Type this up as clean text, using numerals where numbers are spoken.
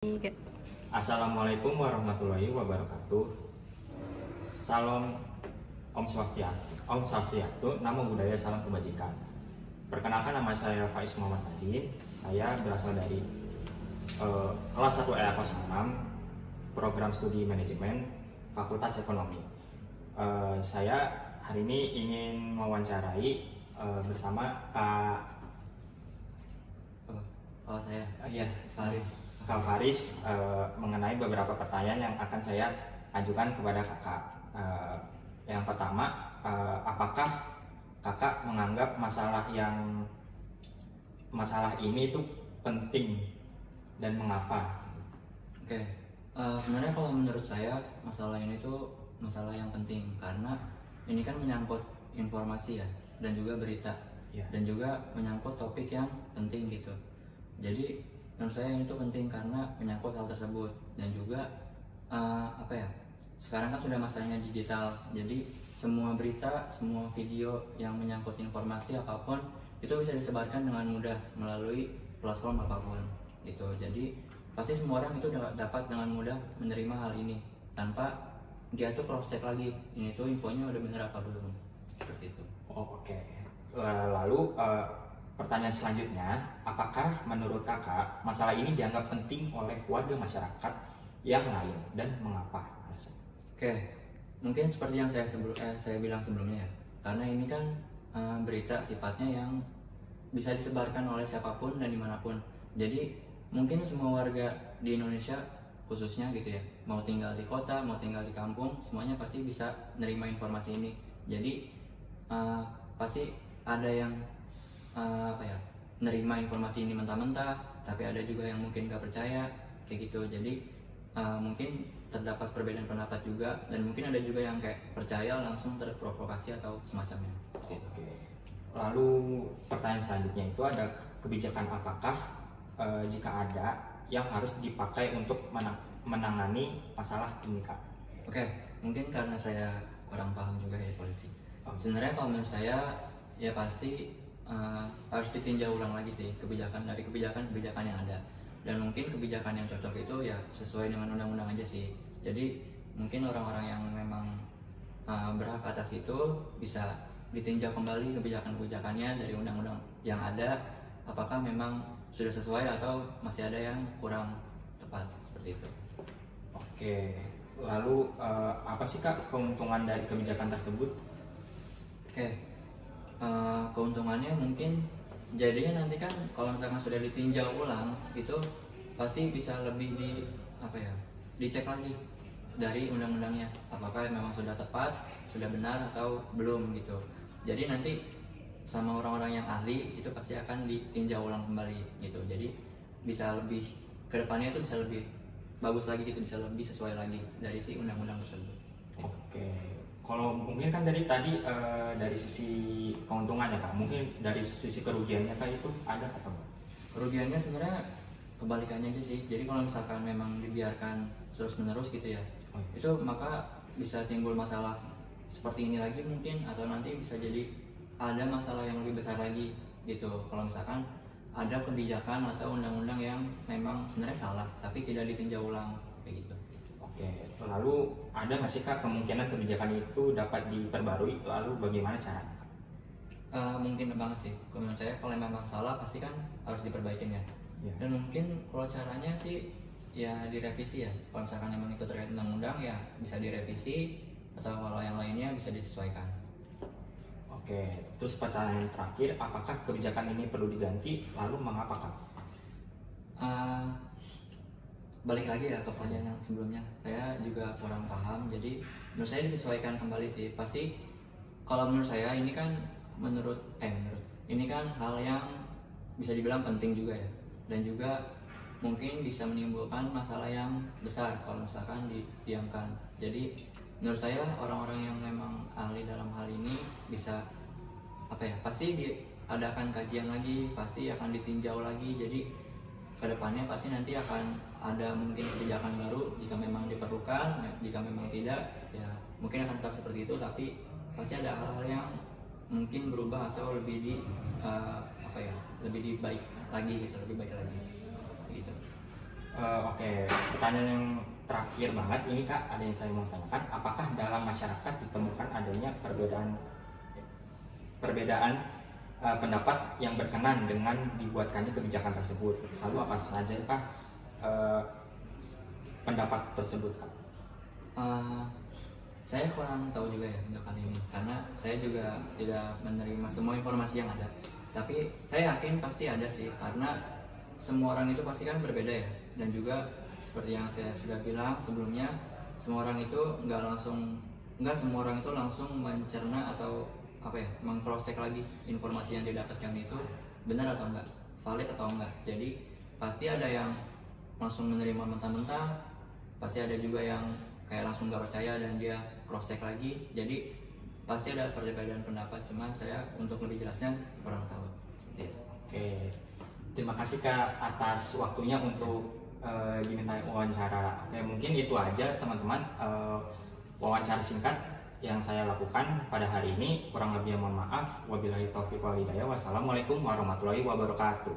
Tiga. Assalamualaikum warahmatullahi wabarakatuh. Salam Om Swastiastu, Namo Buddhaya, salam kebajikan. Perkenalkan, nama saya Faiz Muhammad Nadin. Saya berasal dari kelas 1 EA 06, program studi manajemen, Fakultas Ekonomi. Saya hari ini ingin mewawancarai bersama Kak Faris mengenai beberapa pertanyaan yang akan saya ajukan kepada kakak. Yang pertama, apakah kakak menganggap masalah ini itu penting dan mengapa? Sebenarnya kalau menurut saya masalah ini tuh masalah yang penting karena ini kan menyangkut informasi ya, dan juga berita Ya. dan juga menyangkut topik yang penting gitu. Jadi menurut saya ini tuh penting karena menyangkut hal tersebut, dan juga sekarang kan sudah masanya digital, jadi semua berita, semua video yang menyangkut informasi apapun itu bisa disebarkan dengan mudah melalui platform apapun gitu. Jadi pasti semua orang itu dapat dengan mudah menerima hal ini tanpa dia tuh cross check lagi, ini tuh infonya udah bener apa belum, seperti itu. Oke. Lalu pertanyaan selanjutnya, apakah menurut kakak masalah ini dianggap penting oleh warga masyarakat yang lain dan mengapa? Mungkin seperti yang saya bilang sebelumnya ya, karena ini kan berita sifatnya yang bisa disebarkan oleh siapapun dan dimanapun. Jadi mungkin semua warga di Indonesia khususnya gitu ya, mau tinggal di kota, mau tinggal di kampung, semuanya pasti bisa nerima informasi ini. Jadi pasti ada yang nerima informasi ini mentah-mentah, tapi ada juga yang mungkin gak percaya kayak gitu. Jadi mungkin terdapat perbedaan pendapat juga, dan mungkin ada juga yang kayak percaya langsung terprovokasi atau semacamnya. Oke. Lalu pertanyaan selanjutnya itu ada kebijakan apakah jika ada yang harus dipakai untuk menangani masalah ini, Kak? Mungkin karena saya kurang paham juga ya politik. Sebenarnya kalau menurut saya ya pasti harus ditinjau ulang lagi sih kebijakan yang ada, dan mungkin kebijakan yang cocok itu ya sesuai dengan undang-undang aja sih. Jadi mungkin orang-orang yang memang berhak atas itu bisa ditinjau kembali kebijakannya dari undang-undang yang ada, apakah memang sudah sesuai atau masih ada yang kurang tepat, seperti itu. Oke. Lalu apa sih, Kak, keuntungan dari kebijakan tersebut? Keuntungannya mungkin jadinya nanti kan kalau misalkan sudah ditinjau ulang itu pasti bisa lebih dicek lagi dari undang-undangnya, apakah memang sudah tepat, sudah benar atau belum gitu. Jadi nanti sama orang-orang yang ahli itu pasti akan ditinjau ulang kembali gitu. Jadi bisa lebih kedepannya itu bisa lebih bagus lagi gitu, bisa lebih sesuai lagi dari si undang-undang tersebut. Oke. Kalau mungkin kan dari tadi dari sisi keuntungannya, Kak, mungkin dari sisi kerugiannya, Kak, itu ada atau enggak? Kerugiannya sebenarnya kebalikannya aja sih. Jadi kalau misalkan memang dibiarkan terus-menerus gitu ya, itu maka bisa timbul masalah seperti ini lagi mungkin, atau nanti bisa jadi ada masalah yang lebih besar lagi gitu. Kalau misalkan ada kebijakan atau undang-undang yang memang sebenarnya salah tapi tidak ditinjau ulang kayak gitu. Oke. Lalu ada nggak sih, Kak, kemungkinan kebijakan itu dapat diperbarui? Lalu bagaimana caranya, Kak? Mungkin banget sih. Kalau menurut saya kalau memang salah pasti kan harus diperbaikin ya. Dan mungkin kalau caranya sih ya direvisi ya. Kalau misalkan memang itu terkait undang-undang ya bisa direvisi, atau kalau yang lainnya bisa disesuaikan. Oke. Terus pertanyaan terakhir, apakah kebijakan ini perlu diganti? Lalu mengapa, Kak? Balik lagi ya ke pertanyaan yang sebelumnya, saya juga kurang paham. Jadi menurut saya disesuaikan kembali sih. Pasti kalau menurut saya ini kan ini kan hal yang bisa dibilang penting juga ya, dan juga mungkin bisa menimbulkan masalah yang besar kalau misalkan didiamkan. Jadi menurut saya orang-orang yang memang ahli dalam hal ini bisa pasti diadakan kajian lagi, pasti akan ditinjau lagi. Jadi kedepannya pasti nanti akan ada mungkin kebijakan baru jika memang diperlukan. Jika memang tidak ya mungkin akan tetap seperti itu, tapi pasti ada hal-hal yang mungkin berubah atau lebih lebih baik lagi gitu Oke, pertanyaan yang terakhir banget ini Kak, ada yang saya mau tanyakan, apakah dalam masyarakat ditemukan adanya perbedaan pendapat yang berkenan dengan dibuatkannya kebijakan tersebut? Lalu apa saja Kak pendapat tersebut Kak? Saya kurang tahu juga ya untuk kali ini, karena saya juga tidak menerima semua informasi yang ada. Tapi saya yakin pasti ada sih, karena semua orang itu pasti kan berbeda ya. Dan juga seperti yang saya sudah bilang sebelumnya, semua orang itu nggak semua orang itu langsung mencerna atau apa ya, meng-cross check lagi informasi yang didapatkan itu benar atau enggak, valid atau enggak. Jadi pasti ada yang langsung menerima mentah-mentah, pasti ada juga yang kayak langsung nggak percaya dan dia cross check lagi. Jadi pasti ada perbedaan pendapat, cuma saya untuk lebih jelasnya kurang tahu. Oke, terima kasih Kak atas waktunya untuk diminta wawancara. Oke, mungkin itu aja teman-teman wawancara singkat yang saya lakukan pada hari ini. Kurang lebih mohon maaf. Wabillahi taufiq wal hidayah. Wassalamualaikum warahmatullahi wabarakatuh.